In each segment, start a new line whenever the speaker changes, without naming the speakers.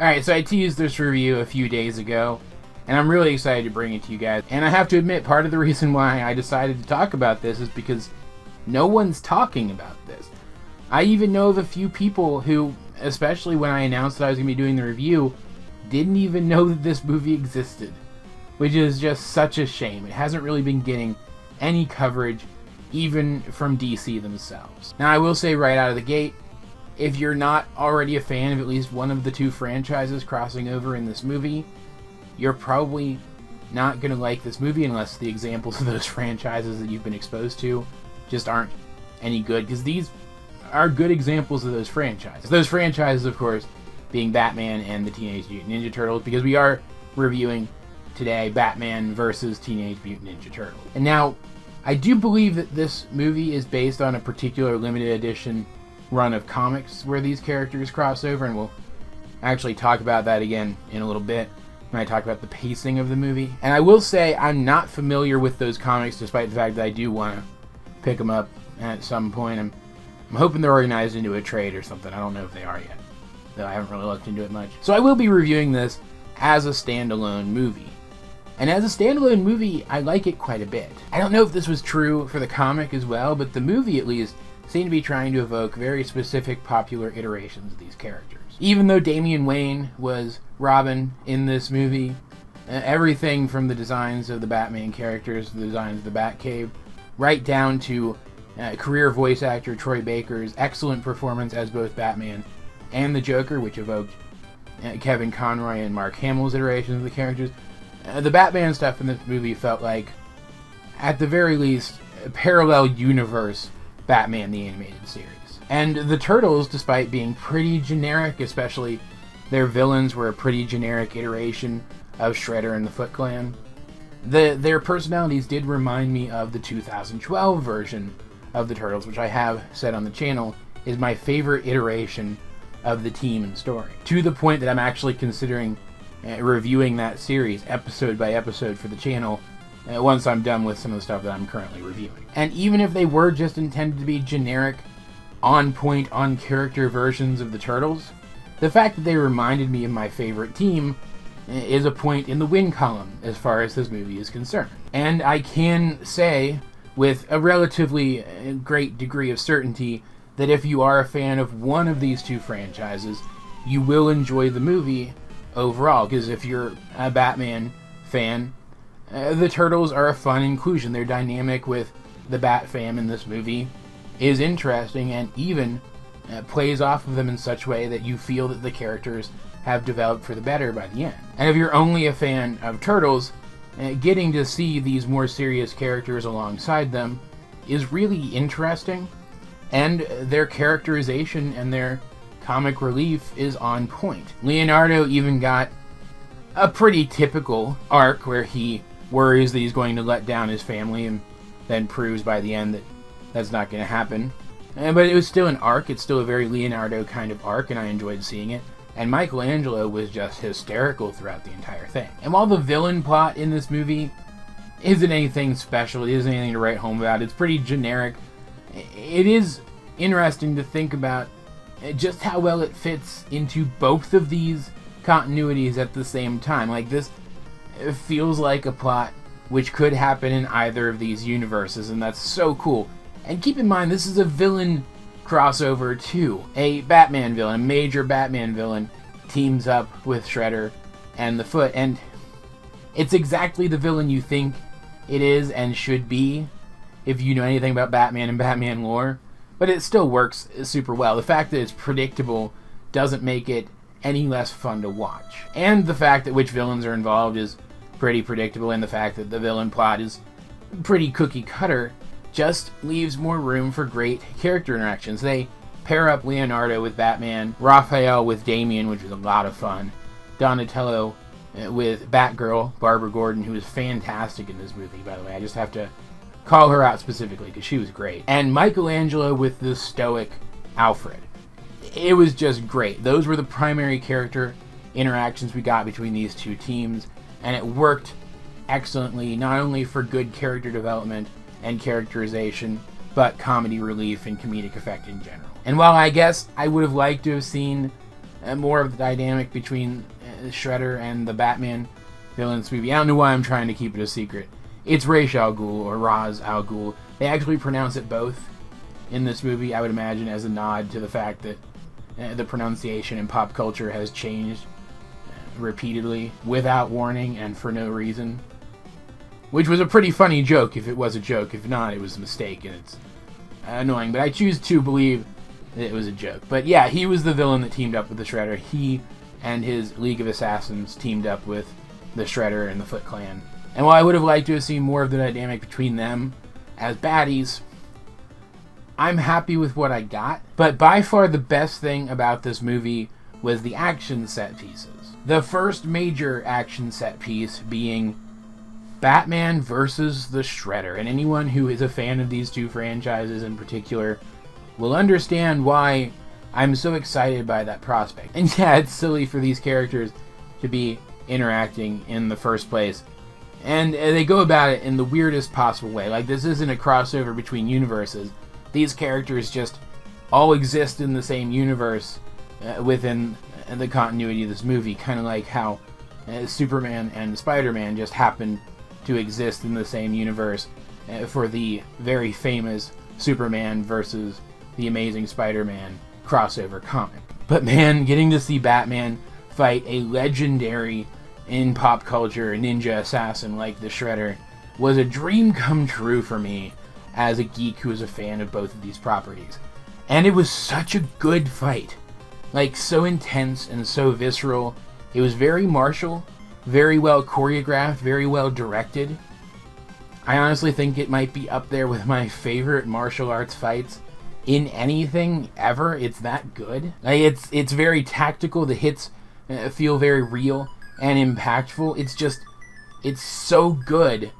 Alright, so I teased this review a few days ago, and I'm really excited to bring it to you guys. And I have to admit, part of the reason why I decided to talk about this is because no one's talking about this. I even know of a few people who, especially when I announced that I was going to be doing the review, didn't even know that this movie existed. Which is just such a shame. It hasn't really been getting any coverage, even from DC themselves. Now, I will say right out of the gate, if you're not already a fan of at least one of the two franchises crossing over in this movie, you're probably not going to like this movie unless the examples of those franchises that you've been exposed to just aren't any good, because these are good examples of those franchises. Those franchises, of course, being Batman and the Teenage Mutant Ninja Turtles, because we are reviewing today Batman versus Teenage Mutant Ninja Turtles. And now, I do believe that this movie is based on a particular limited edition run of comics where these characters cross over, and we'll actually talk about that again in a little bit when I talk about the pacing of the movie. And I will say I'm not familiar with those comics, despite the fact that I do want to pick them up at some point. I'm hoping they're organized into a trade or something. I don't know if they are yet, though I haven't really looked into it much. So I will be reviewing this as a standalone movie. And as a standalone movie, I like it quite a bit. I don't know if this was true for the comic as well, but the movie at least seemed to be trying to evoke very specific popular iterations of these characters. Even though Damian Wayne was Robin in this movie, everything from the designs of the Batman characters, the designs of the Batcave, right down to career voice actor Troy Baker's excellent performance as both Batman and the Joker, which evoked Kevin Conroy and Mark Hamill's iterations of the characters. The Batman stuff in this movie felt like, at the very least, a parallel universe Batman the Animated Series. And the Turtles, despite being pretty generic, especially their villains were a pretty generic iteration of Shredder and the Foot Clan, their personalities did remind me of the 2012 version of the Turtles, which I have said on the channel is my favorite iteration of the team and story. To the point that I'm actually considering reviewing that series episode by episode for the channel once I'm done with some of the stuff that I'm currently reviewing. And even if they were just intended to be generic, on-point, on-character versions of the Turtles, the fact that they reminded me of my favorite team is a point in the win column as far as this movie is concerned. And I can say with a relatively great degree of certainty that if you are a fan of one of these two franchises, you will enjoy the movie overall, because if you're a Batman fan, the Turtles are a fun inclusion. Their dynamic with the Bat Fam in this movie is interesting and even plays off of them in such a way that you feel that the characters have developed for the better by the end. And if you're only a fan of Turtles, getting to see these more serious characters alongside them is really interesting, and their characterization and their comic relief is on point. Leonardo even got a pretty typical arc where he worries that he's going to let down his family and then proves by the end that that's not going to happen. But it was still an arc. It's still a very Leonardo kind of arc, and I enjoyed seeing it. And Michelangelo was just hysterical throughout the entire thing. And while the villain plot in this movie isn't anything special, it isn't anything to write home about, it's pretty generic, it is interesting to think about just how well it fits into both of these continuities at the same time. Like, this feels like a plot which could happen in either of these universes, and that's so cool. And keep in mind, this is a villain crossover too. A Batman villain, a major Batman villain, teams up with Shredder and the Foot, and it's exactly the villain you think it is and should be if you know anything about Batman and Batman lore, but it still works super well. The fact that it's predictable doesn't make it any less fun to watch. And the fact that which villains are involved is pretty predictable, and the fact that the villain plot is pretty cookie cutter just leaves more room for great character interactions. They pair up Leonardo with Batman, Raphael with Damian, which was a lot of fun, Donatello with Batgirl, Barbara Gordon, who was fantastic in this movie, by the way. I just have to call her out specifically because she was great. And Michelangelo with the stoic Alfred. It was just great. Those were the primary character interactions we got between these two teams, and it worked excellently, not only for good character development and characterization, but comedy relief and comedic effect in general. And while I guess I would have liked to have seen more of the dynamic between Shredder and the Batman villains movie. I don't know why I'm trying to keep it a secret. It's Ra's al Ghul, or Ra's al Ghul. They actually pronounce it both in this movie, I would imagine, as a nod to the fact that the pronunciation in pop culture has changed repeatedly, without warning, and for no reason. Which was a pretty funny joke, if it was a joke. If not, it was a mistake, and it's annoying. But I choose to believe that it was a joke. But yeah, he was the villain that teamed up with the Shredder. He and his League of Assassins teamed up with the Shredder and the Foot Clan. And while I would have liked to have seen more of the dynamic between them as baddies, I'm happy with what I got. But by far the best thing about this movie was the action set pieces. The first major action set piece being Batman versus the Shredder. And anyone who is a fan of these two franchises in particular will understand why I'm so excited by that prospect. And yeah, it's silly for these characters to be interacting in the first place. And they go about it in the weirdest possible way. Like, this isn't a crossover between universes. These characters just all exist in the same universe within the continuity of this movie. Kind of like how Superman and Spider-Man just happen to exist in the same universe for the very famous Superman versus the Amazing Spider-Man crossover comic. But man, getting to see Batman fight a legendary in pop culture ninja assassin like the Shredder was a dream come true for me as a geek who is a fan of both of these properties. And it was such a good fight. Like, so intense and so visceral. It was very martial, very well choreographed, very well directed. I honestly think it might be up there with my favorite martial arts fights in anything ever. It's that good. Like, it's very tactical. The hits feel very real and impactful. It's so good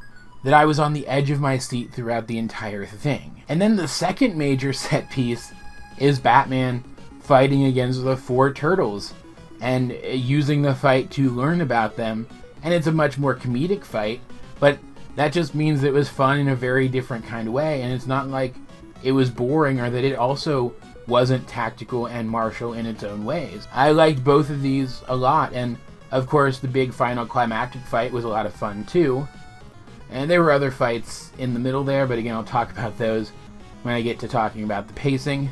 that I was on the edge of my seat throughout the entire thing. And then the second major set piece is Batman fighting against the four turtles and using the fight to learn about them. And it's a much more comedic fight, but that just means that it was fun in a very different kind of way. And it's not like it was boring or that it also wasn't tactical and martial in its own ways. I liked both of these a lot, and of course the big final climactic fight was a lot of fun too. And there were other fights in the middle there, but again, I'll talk about those when I get to talking about the pacing.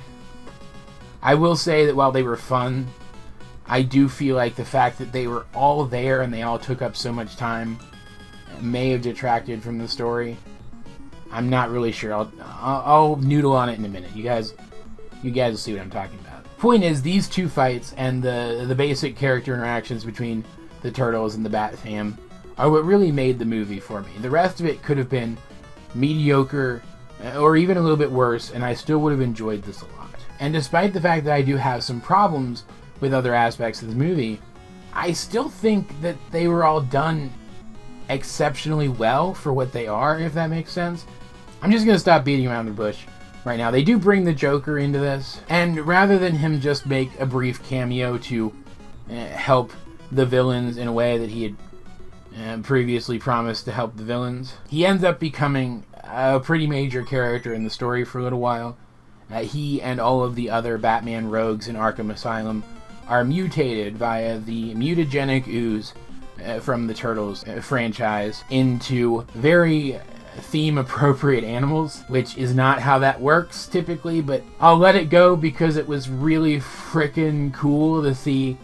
I will say that while they were fun, I do feel like the fact that they were all there and they all took up so much time may have detracted from the story. I'm not really sure. I'll noodle on it in a minute. You guys will see what I'm talking about. Point is, these two fights and the basic character interactions between the Turtles and the Bat Fam are what really made the movie for me. The rest of it could have been mediocre or even a little bit worse, and I still would have enjoyed this a lot. And despite the fact that I do have some problems with other aspects of the movie, I still think that they were all done exceptionally well for what they are, if that makes sense. I'm just going to stop beating around the bush right now. They do bring the Joker into this, and rather than him just make a brief cameo to help the villains in a way that he had previously promised to help the villains, he ends up becoming a pretty major character in the story for a little while. He and all of the other Batman rogues in Arkham Asylum are mutated via the mutagenic ooze from the Turtles franchise into very theme-appropriate animals, which is not how that works typically, but I'll let it go because it was really frickin' cool to see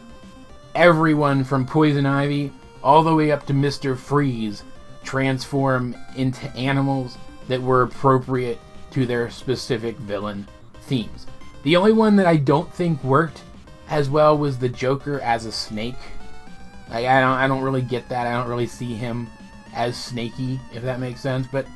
everyone from Poison Ivy all the way up to Mr. Freeze transform into animals that were appropriate to their specific villain themes. The only one that I don't think worked as well was the Joker as a snake. Like, I don't really get that. I don't really see him as snaky, if that makes sense. But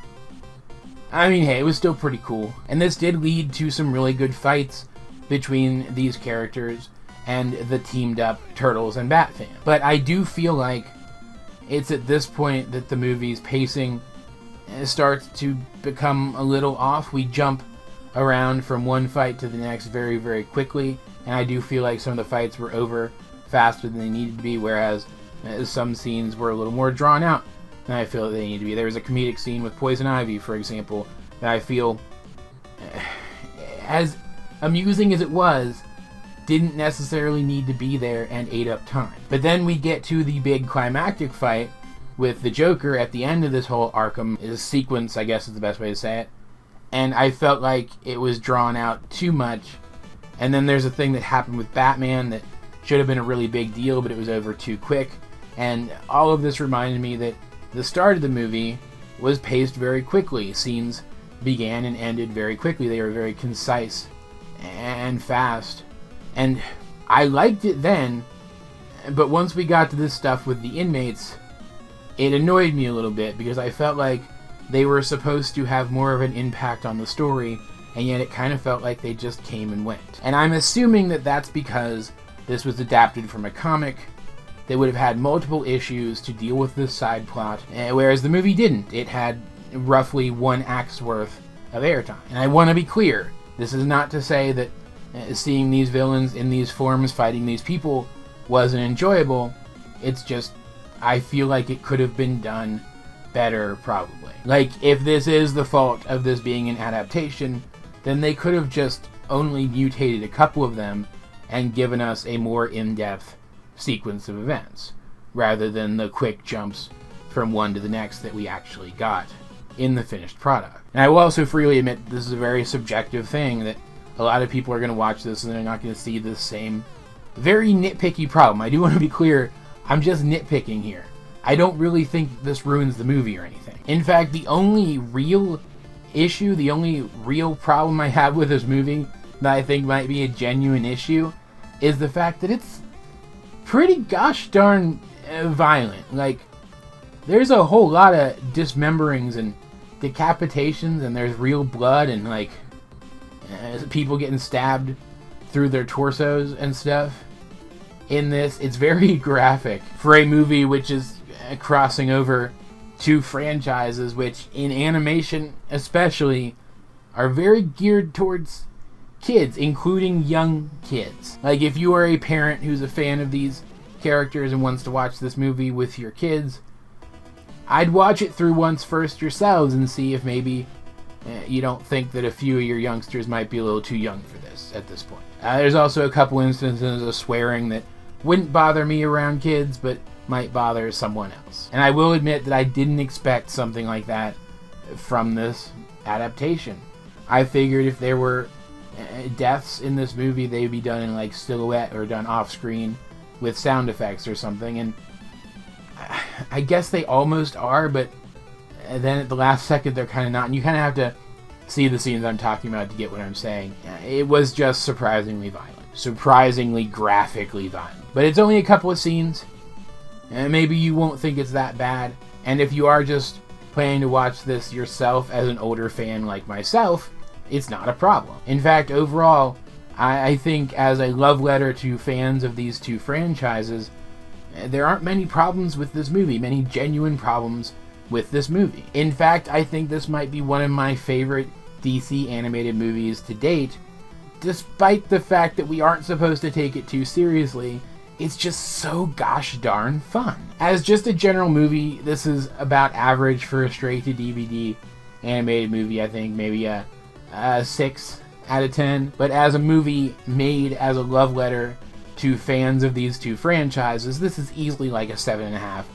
I mean, hey, it was still pretty cool. And this did lead to some really good fights between these characters and the teamed up Turtles and Batman. But I do feel like it's at this point that the movie's pacing starts to become a little off. We jump around from one fight to the next very, very quickly, and I do feel like some of the fights were over faster than they needed to be, whereas some scenes were a little more drawn out than I feel that they need to be. There was a comedic scene with Poison Ivy, for example, that I feel, as amusing as it was, didn't necessarily need to be there and ate up time. But then we get to the big climactic fight with the Joker at the end of this whole Arkham sequence, I guess is the best way to say it. And I felt like it was drawn out too much. And then there's a thing that happened with Batman that should have been a really big deal, but it was over too quick. And all of this reminded me that the start of the movie was paced very quickly. Scenes began and ended very quickly. They were very concise and fast. And I liked it then, but once we got to this stuff with the inmates, it annoyed me a little bit because I felt like they were supposed to have more of an impact on the story, and yet it kind of felt like they just came and went. And I'm assuming that that's because this was adapted from a comic that would have had multiple issues to deal with this side plot, whereas the movie didn't. It had roughly 1 act's worth of airtime. And I want to be clear, this is not to say that seeing these villains in these forms fighting these people wasn't enjoyable. It's just, I feel like it could have been done better, probably. Like, if this is the fault of this being an adaptation, then they could have just only mutated a couple of them and given us a more in-depth sequence of events, rather than the quick jumps from one to the next that we actually got in the finished product. And I will also freely admit this is a very subjective thing, that a lot of people are going to watch this and they're not going to see this same very nitpicky problem. I do want to be clear, I'm just nitpicking here. I don't really think this ruins the movie or anything. In fact, the only real issue, the only real problem I have with this movie that I think might be a genuine issue is the fact that it's pretty gosh darn violent. Like, there's a whole lot of dismemberings and decapitations, and there's real blood and like people getting stabbed through their torsos and stuff in this. It's very graphic for a movie which is crossing over 2 franchises which in animation especially are very geared towards kids, including young kids. Like, if you are a parent who's a fan of these characters and wants to watch this movie with your kids, I'd watch it through once first yourselves and see if maybe you don't think that a few of your youngsters might be a little too young for this at this point. There's also a couple instances of swearing that wouldn't bother me around kids, but might bother someone else. And I will admit that I didn't expect something like that from this adaptation. I figured if there were deaths in this movie, they'd be done in like silhouette or done off screen with sound effects or something, and I guess they almost are, but then at the last second they're kind of not, and you kind of have to see the scenes I'm talking about to get what I'm saying. It was just surprisingly violent. Surprisingly graphically violent. But it's only a couple of scenes, and maybe you won't think it's that bad, and if you are just planning to watch this yourself as an older fan like myself, it's not a problem. In fact, overall, I think as a love letter to fans of these 2 franchises, there aren't many problems with this movie, many genuine problems with this movie. In fact, I think this might be one of my favorite DC animated movies to date, despite the fact that we aren't supposed to take it too seriously. It's just so gosh darn fun. As just a general movie, this is about average for a straight-to-DVD animated movie. I think maybe a 6 out of 10. But as a movie made as a love letter to fans of these 2 franchises, this is easily like a 7.5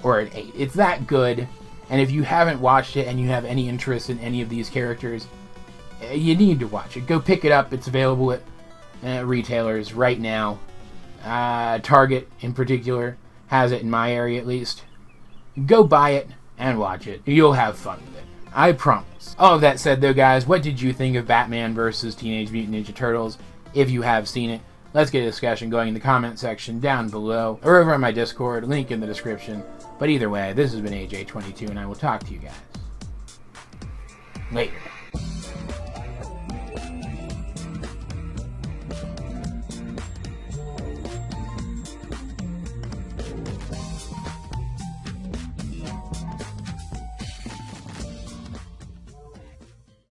or an 8. It's that good, and if you haven't watched it and you have any interest in any of these characters, you need to watch it. Go pick it up. It's available at retailers right now. Target in particular has it, in my area at least. Go buy it and watch it. You'll have fun with it, I promise. All of that said though, guys, what did you think of Batman vs. Teenage Mutant Ninja Turtles? If you have seen it, let's get a discussion going in the comment section down below, or over on my Discord, link in the description. But either way, this has been AJ22, and I will talk to you guys later.